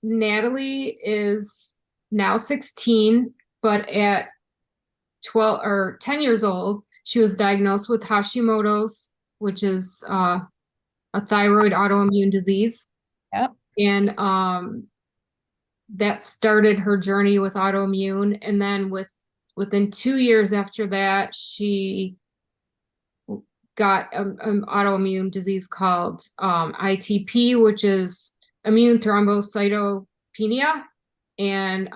Natalie is now 16, but at 12 or 10 years old, she was diagnosed with Hashimoto's, which is a thyroid autoimmune disease. Yep. And that started her journey with autoimmune. And then within 2 years after that, she got an autoimmune disease called ITP, which is immune thrombocytopenia. And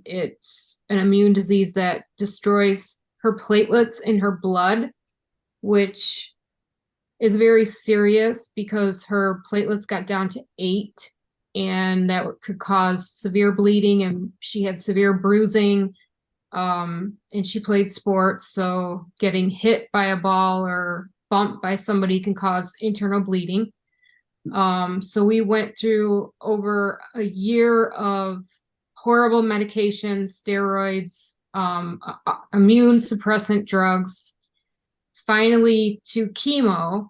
it's an immune disease that destroys her platelets in her blood, which is very serious because her platelets got down to 8, and that could cause severe bleeding, and she had severe bruising. And she played sports, so getting hit by a ball or bumped by somebody can cause internal bleeding. So we went through over a year of horrible medications, steroids, immune suppressant drugs, finally to chemo,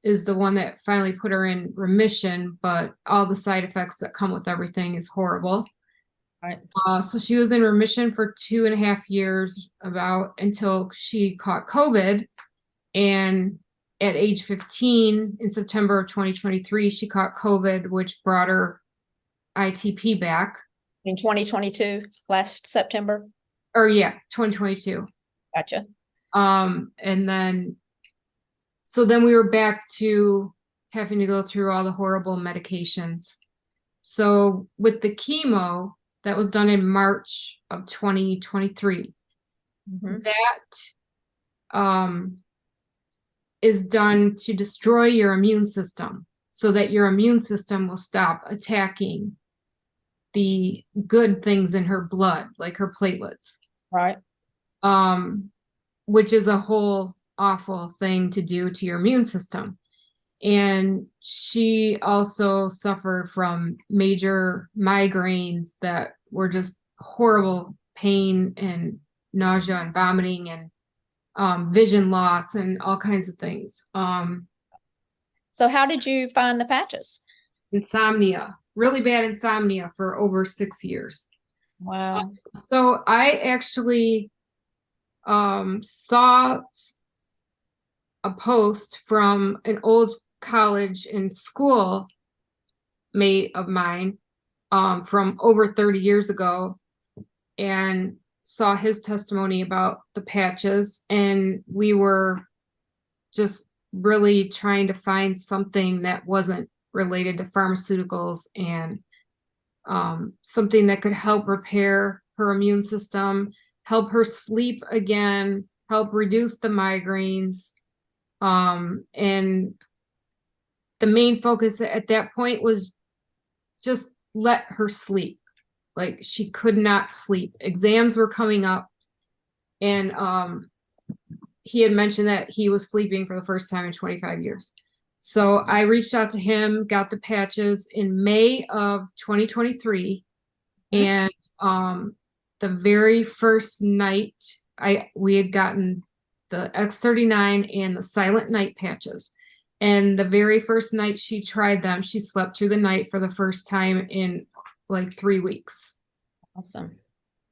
is the one that finally put her in remission, but all the side effects that come with everything is horrible. Right. So she was in remission for 2.5 years, about until she caught COVID. And at age 15, in September of 2023, she caught COVID, which brought her ITP back. In 2022, last September. Or yeah, 2022. Gotcha. And then, so then we were back to having to go through all the horrible medications. So with the chemo, that was done in March of 2023. Mm-hmm. That is done to destroy your immune system so that your immune system will stop attacking the good things in her blood, like her platelets. Right. Which is a whole awful thing to do to your immune system. And she also suffered from major migraines that were just horrible pain and nausea and vomiting and vision loss and all kinds of things. So how did you find the patches? Insomnia, really bad insomnia for over 6 years. Wow. So I actually saw a post from an old college and school mate of mine from over 30 years ago, and saw his testimony about the patches, and we were just really trying to find something that wasn't related to pharmaceuticals, and something that could help repair her immune system, help her sleep again, help reduce the migraines. And the main focus at that point was just let her sleep. Like, she could not sleep. Exams were coming up, and he had mentioned that he was sleeping for the first time in 25 years. So I reached out to him, got the patches in May of 2023. And the very first night, we had gotten the X39 and the Silent Night patches. And the very first night she tried them, she slept through the night for the first time in like 3 weeks. Awesome.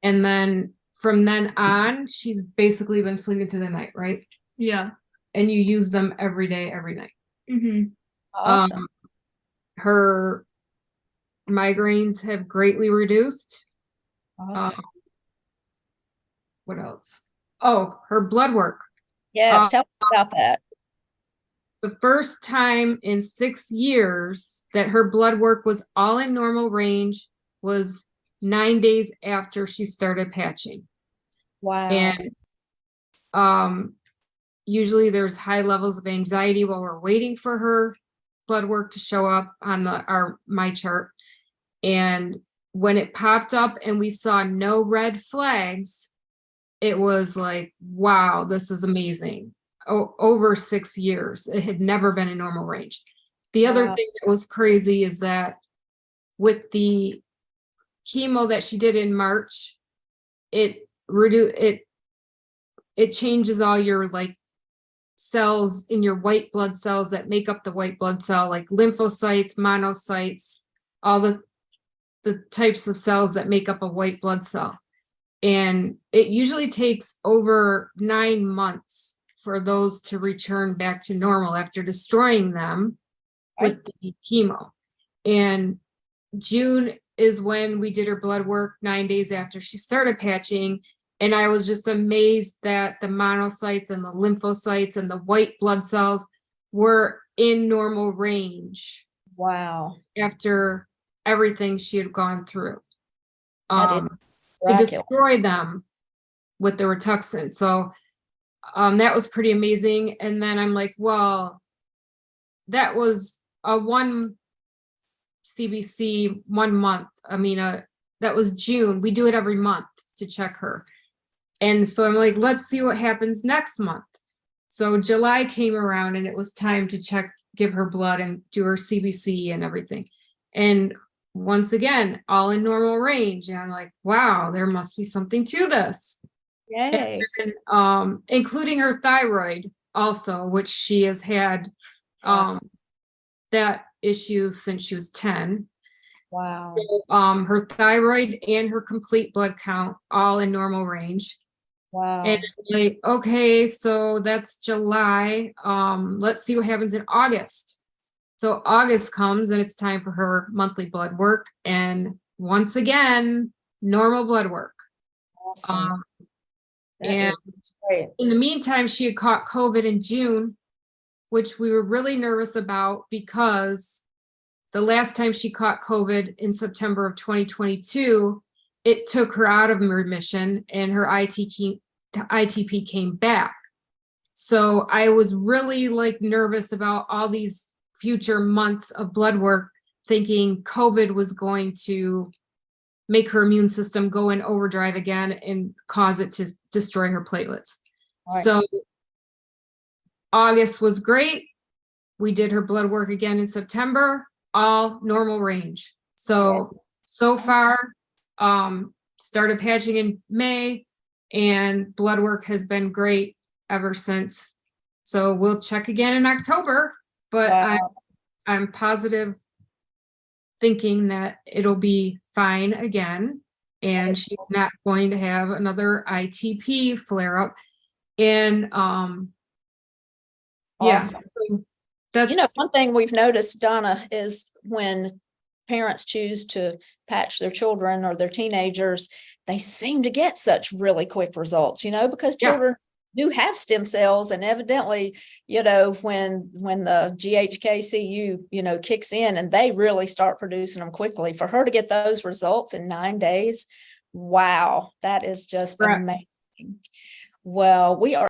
And then from then on, she's basically been sleeping through the night, right? Yeah. And you use them every day, every night. Mm-hmm. Awesome. Her migraines have greatly reduced. Awesome. What else? Oh, her blood work. Yes, tell us about that. The first time in 6 years that her blood work was all in normal range was 9 days after she started patching. Wow. And usually there's high levels of anxiety while we're waiting for her blood work to show up on my chart. And when it popped up and we saw no red flags, it was like, wow, this is amazing. Over 6 years, it had never been in normal range. The other thing that was crazy is that with the chemo that she did in March, it changes all your like cells in your white blood cells that make up the white blood cell, like lymphocytes, monocytes, all the types of cells that make up a white blood cell. And it usually takes over 9 months for those to return back to normal after destroying them Right. with the chemo. And June is when we did her blood work 9 days after she started patching. And I was just amazed that the monocytes and the lymphocytes and the white blood cells were in normal range Wow. after everything she had gone through That is to miraculous. destroy them with the Rituxan. So that was pretty amazing. And then I'm like, well, that was a one CBC 1 month. I mean, that was June. We do it every month to check her. And so I'm like, let's see what happens next month. So July came around and it was time to check, give her blood and do her CBC and everything. And once again, all in normal range. And I'm like, wow, there must be something to this. Yay. And, including her thyroid also, which she has had that issue since she was 10. Wow. So, her thyroid and her complete blood count all in normal range. Wow. And like, okay, so that's July. Let's see what happens in August. So August comes and it's time for her monthly blood work. And once again, normal blood work. Awesome. That And is great. in the meantime, she had caught COVID in June, which we were really nervous about because the last time she caught COVID in September of 2022, it took her out of remission and her ITP came back. So I was really like nervous about all these future months of blood work, thinking COVID was going to make her immune system go in overdrive again and cause it to destroy her platelets. Right. So August was great. We did her blood work again in September, all normal range. So far, started patching in May and blood work has been great ever since. So we'll check again in October, but Wow. I'm positive thinking that it'll be fine again and she's not going to have another ITP flare up. And yeah, Awesome. so that's One thing we've noticed, Donna, is when parents choose to patch their children or their teenagers, they seem to get such really quick results, because yeah. children do have stem cells, and evidently, when the GHKCU, kicks in and they really start producing them quickly, for her to get those results in 9 days, wow, that is just Correct. amazing. Well, we are